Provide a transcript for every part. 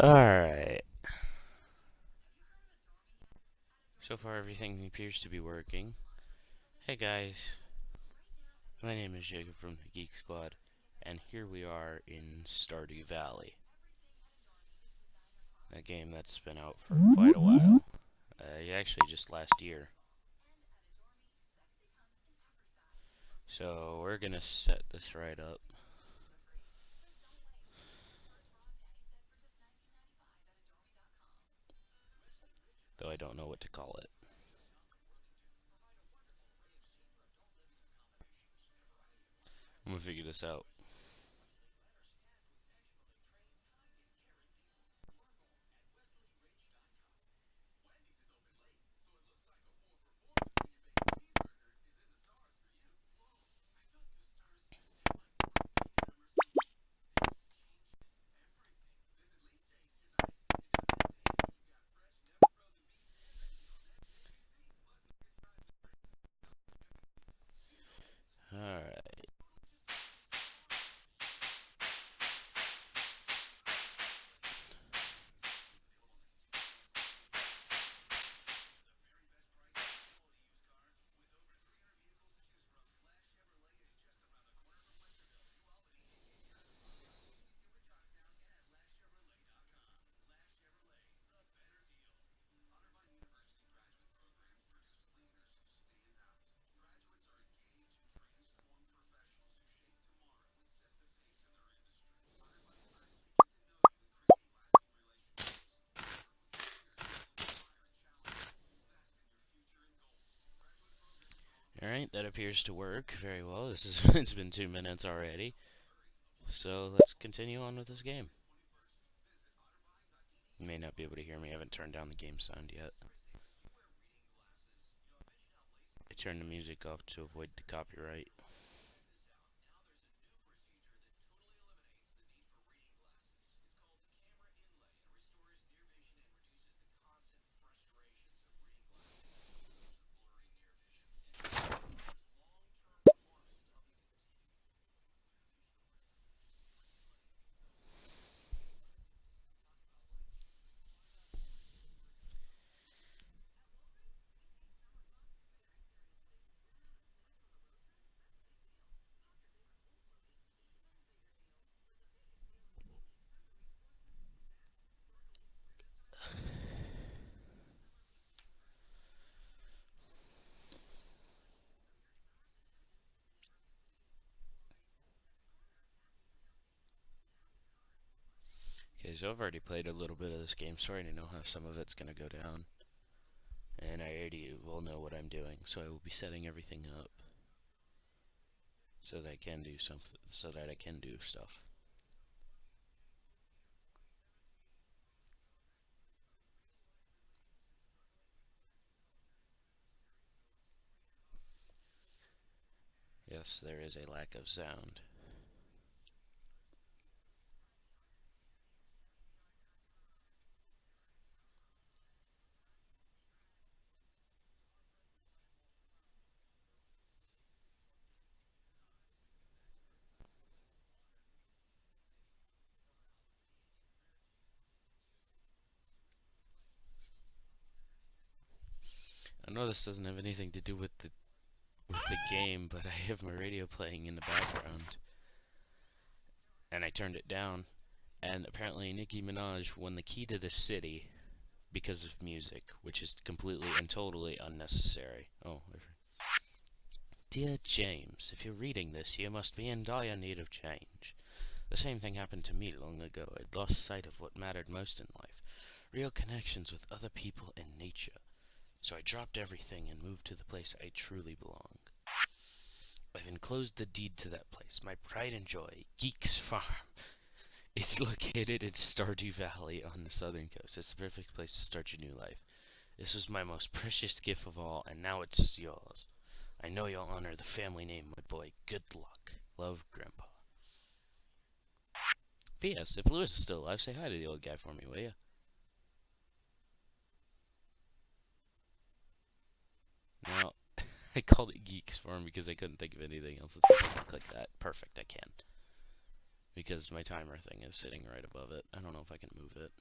Alright. So far everything appears to be working. Hey guys, my name is Jacob from the Geek Squad, and here we are in Stardew Valley. A game that's been out for quite a while. Actually just last year. So we're gonna set this right up. Though I don't know what to call it. I'm gonna figure this out. Alright. Alright, that appears to work very well. It's been 2 minutes already. So let's continue on with this game. You may not be able to hear me, I haven't turned down the game sound yet. I turned the music off to avoid the copyright. Okay, so I've already played a little bit of this game, so I already know how some of it's gonna go down. And I already will know what I'm doing, so I will be setting everything up so that I can do stuff. Yes, there is a lack of sound. I know this doesn't have anything to do with the game, but I have my radio playing in the background. And I turned it down, and apparently Nicki Minaj won the key to the city because of music, which is completely and totally unnecessary. Oh, dear James, if you're reading this, you must be in dire need of change. The same thing happened to me long ago. I'd lost sight of what mattered most in life, real connections with other people and nature. So I dropped everything and moved to the place I truly belong. I've enclosed the deed to that place, my pride and joy, Geek's Farm. It's located in Stardew Valley on the southern coast. It's the perfect place to start your new life. This was my most precious gift of all, and now it's yours. I know you'll honor the family name, my boy. Good luck. Love, Grandpa. P.S. If Lewis is still alive, say hi to the old guy for me, will ya? Now, I called it Geeks Farm because I couldn't think of anything else. Let's see if I can click that. Perfect, I can. because my timer thing is sitting right above it. I don't know if I can move it.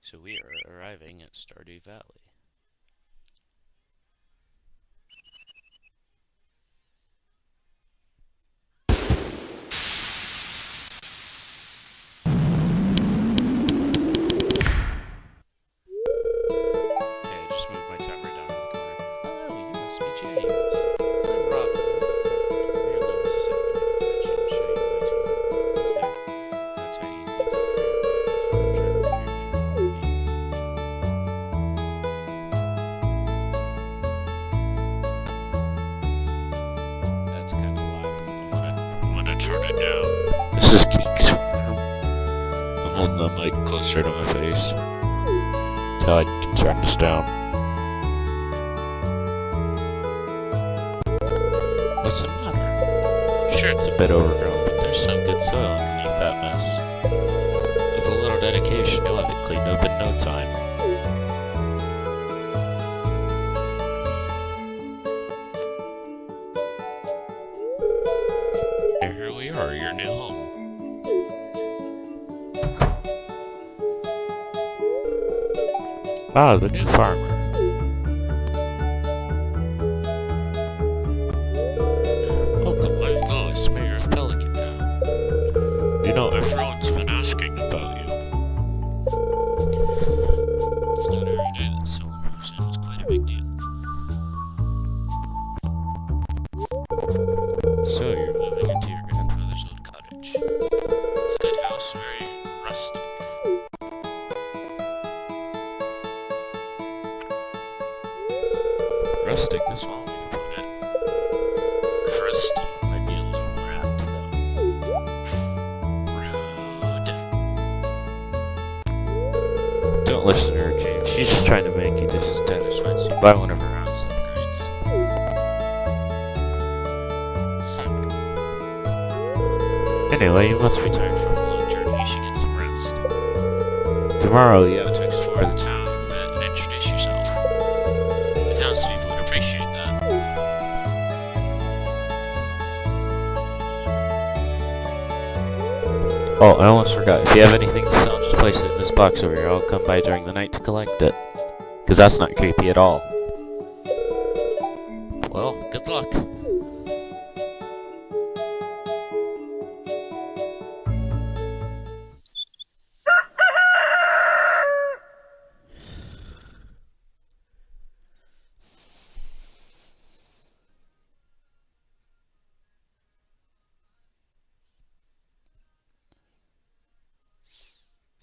So we are arriving at Stardew Valley. Okay, I just moved my timer down in the corner. Hello, you must be James. I'm Robin. Merely was sitting in a fetch and show you the way to your home. Is there? No tidying things up for your arrival, so I'm trying to figure if you follow me. That's kind of loud. I'm gonna turn it down. This is Geek's room. I'm holding the mic closer to my face. How I can turn this down. What's the matter? Sure, it's a bit overgrown, but there's some good soil underneath that mess. With a little dedication, you'll have it cleaned up in no time. And here we are, your new home. Ah, the new farmer. Welcome, I'm Lois, Mayor of Pelican Town. You know, everyone's been asking about you. It's not every day that someone moves in. It's quite a big deal. So, you're moving into your grandfather's old cottage. It's a good house, very rustic. Rustic is one way to put it. Crusty might be a little more apt, though. Rude. Don't listen to her, James. She's just trying to make you dissatisfied so you buy one of her house upgrades. Anyway, you must be tired from a long journey. You should get some rest. Tomorrow, you have to explore the town and introduce yourself. The townspeople would appreciate that. Oh, I almost forgot. If you have anything to sell, just place it in this box over here. I'll come by during the night to collect it. Because that's not creepy at all. Well, good luck.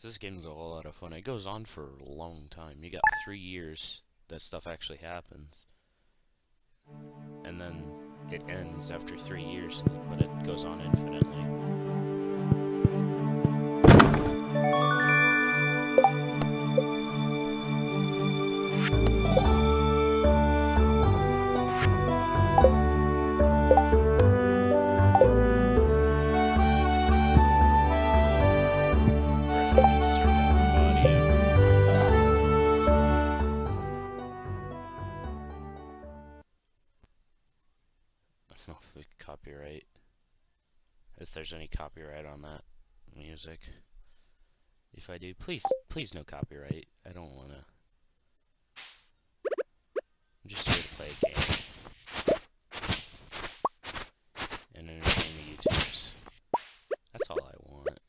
This game's a whole lot of fun. It goes on for a long time. You got 3 years that stuff actually happens. And then it ends after 3 years, but it goes on infinitely. Copyright. If there's any copyright on that music. If I do, please no copyright. I don't wanna. I'm just here to play a game. And entertain the YouTubers. That's all I want.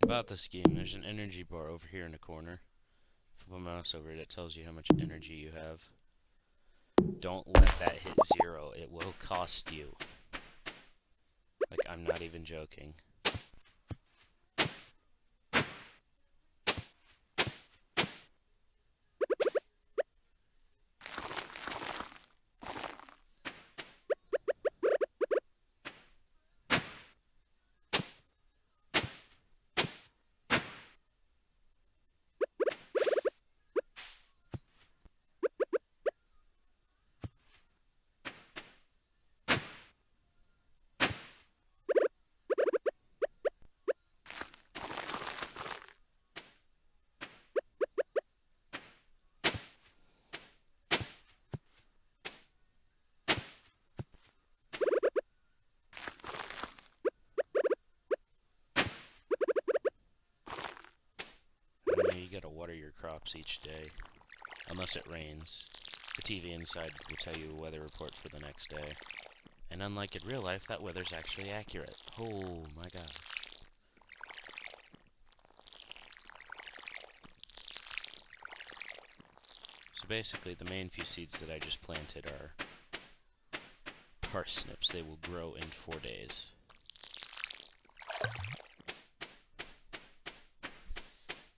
about this game, there's an energy bar over here in the corner. Flip a mouse over it, it tells you how much energy you have. Don't let that hit 0. It will cost you. Like, I'm not even joking. You gotta water your crops each day, unless it rains. The TV inside will tell you a weather report for the next day. And unlike in real life, that weather's actually accurate. Oh my gosh. So basically, the main few seeds that I just planted are parsnips. They will grow in 4 days.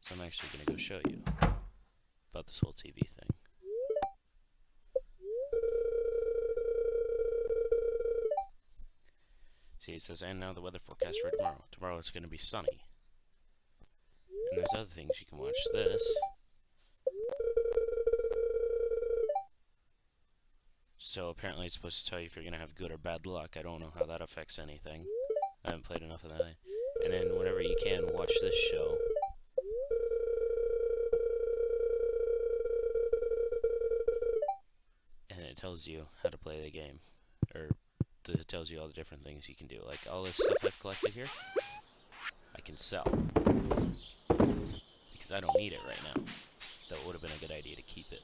So I'm actually going to go show you about this whole TV thing. See, it says, and now the weather forecast for tomorrow. Tomorrow it's going to be sunny. And there's other things you can watch. This. So apparently it's supposed to tell you if you're going to have good or bad luck. I don't know how that affects anything. I haven't played enough of that. And then whenever you can, watch this show. And it tells you how to play the game. Or it tells you all the different things you can do. Like all this stuff I've collected here, I can sell. Because I don't need it right now. That would have been a good idea to keep it.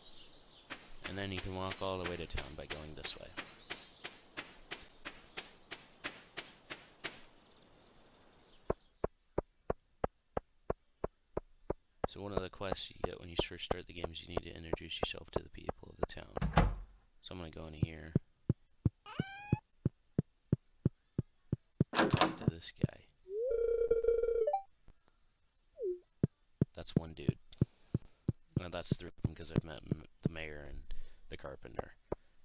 And then you can walk all the way to town by going this way. So one of the quests you get when you first start the game is you need to introduce yourself to the people of the town. So I'm going to go in here. Talk to this guy. That's one dude. Well, that's 3 of them because I've met the mayor and the carpenter.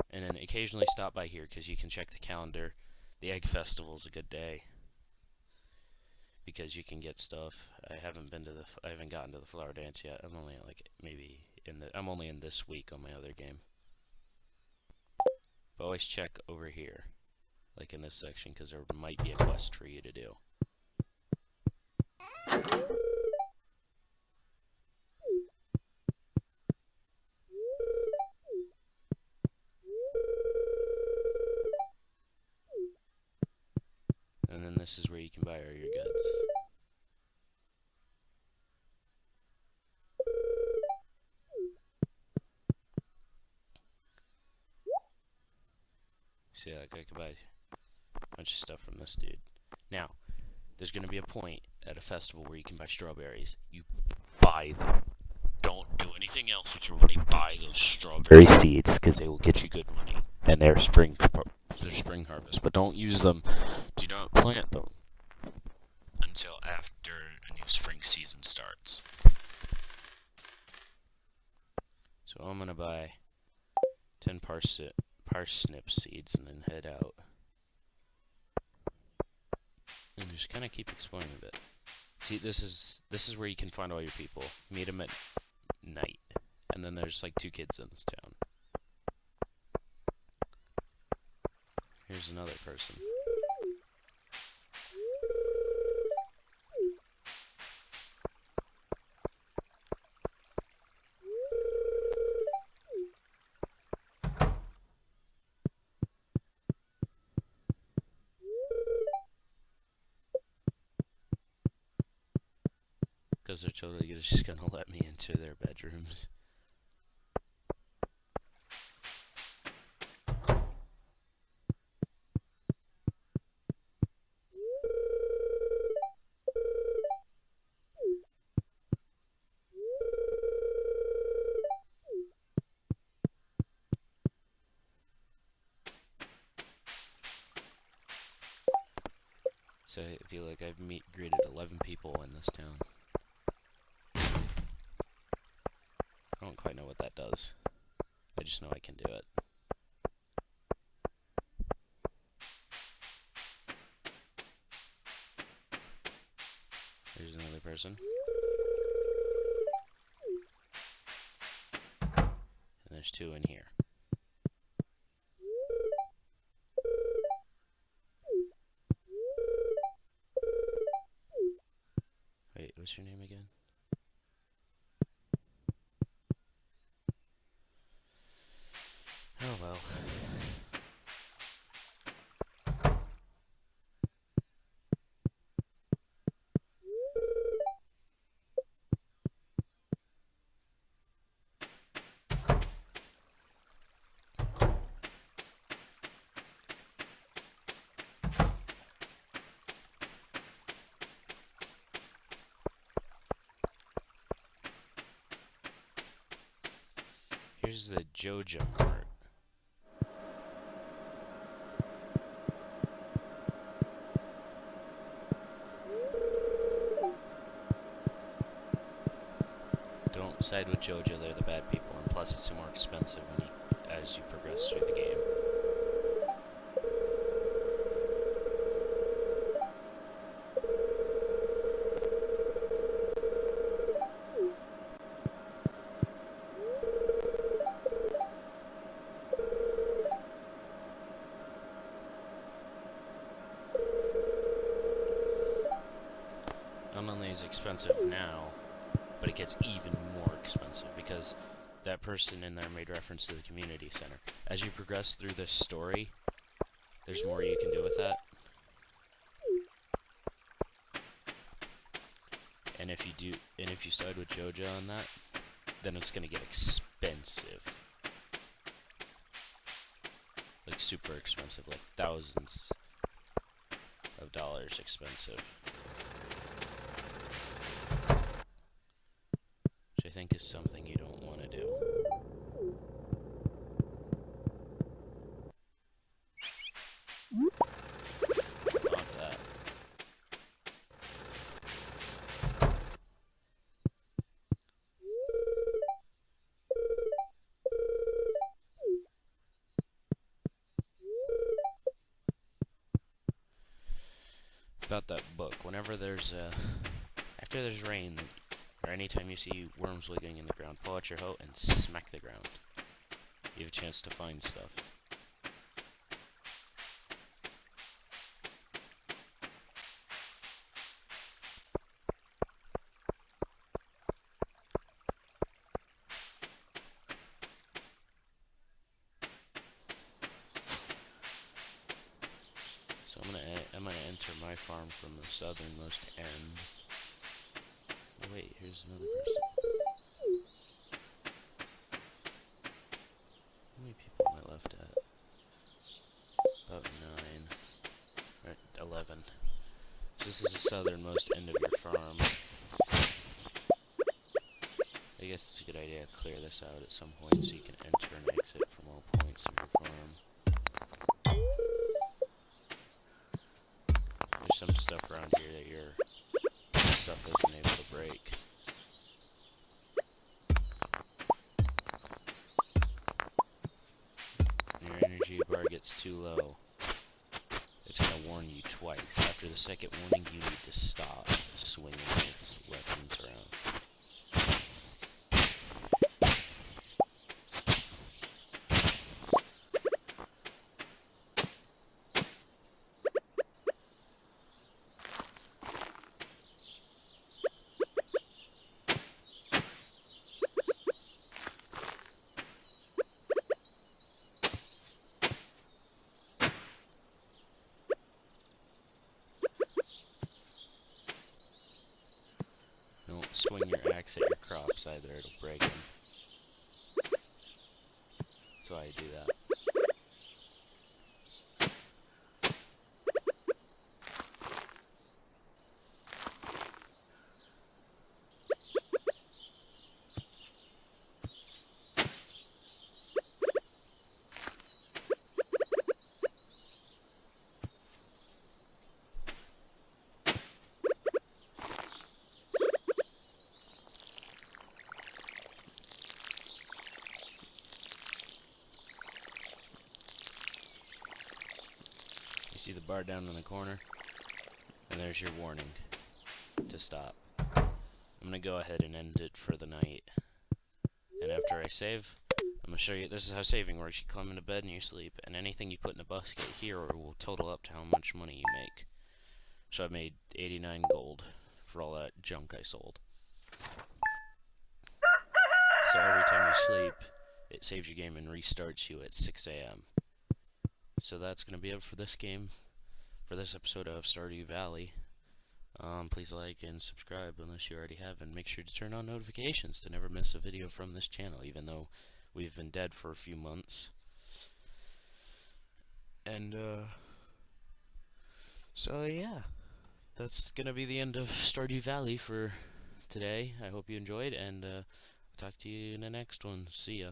And then occasionally stop by here because you can check the calendar. The Egg Festival's a good day because you can get stuff. I haven't gotten to the flower dance yet. I'm only like I'm only in this week on my other game. But always check over here, like in this section, because there might be a quest for you to do. And then this is where you can buy all your goods. See, like I could buy a bunch of stuff from this dude. Now, there's going to be a point at a festival where you can buy strawberries. You buy them. Don't do anything else with your money. Buy those strawberry seeds because they will get you good money. And they're spring harvest. But don't use them. Do not plant them until after a new spring season starts. So I'm going to buy 10 parsnip seeds and then head out. And just kind of keep exploring a bit. See, this is where you can find all your people. Meet them at night. And then there's like 2 kids in this town. Here's another person. Because they're totally just gonna let me into their bedrooms. So I feel like I've greeted 11 people in this town. I don't quite know what that does. I just know I can do it. There's another person. And there's 2 in here. Wait, what's your name again? Oh well. Here's the Joja Mart. Don't side with Joja, they're the bad people, and plus it's more expensive as you progress through the game. Not only is it expensive now, but it gets even more expensive because that person in there made reference to the community center. As you progress through this story, there's more you can do with that. And if you side with Joja on that, then it's gonna get expensive. Like super expensive, like thousands of dollars expensive. Which I think is something you don't want to do. On to that. About that book, whenever after there's rain, or anytime you see worms wiggling in the ground, pull out your hoe and smack the ground. You have a chance to find stuff. So I'm gonna enter my farm from the southernmost end. Oh wait, here's another person. How many people am I left at? About 9. Right, 11. So this is the southernmost end of your farm. I guess it's a good idea to clear this out at some point so you can enter and exit from all points of your farm. There's some stuff around here that your stuff isn't able to break. When your energy bar gets too low, it's going to warn you twice. After the second warning, you need to stop swinging your weapons around. Don't swing your axe at your crops either, it'll break them. That's why I do that. see the bar down in the corner? And there's your warning to stop. I'm going to go ahead and end it for the night. And after I save, I'm going to show you, this is how saving works. You climb into bed and you sleep, and anything you put in a basket here will total up to how much money you make. So I made 89 gold for all that junk I sold. So every time you sleep, it saves your game and restarts you at 6 a.m. So that's going to be it for this game, for this episode of Stardew Valley. Please like and subscribe unless you already have, and make sure to turn on notifications to never miss a video from this channel, even though we've been dead for a few months. And, so yeah, that's gonna be the end of Stardew Valley for today. I hope you enjoyed, and talk to you in the next one. See ya.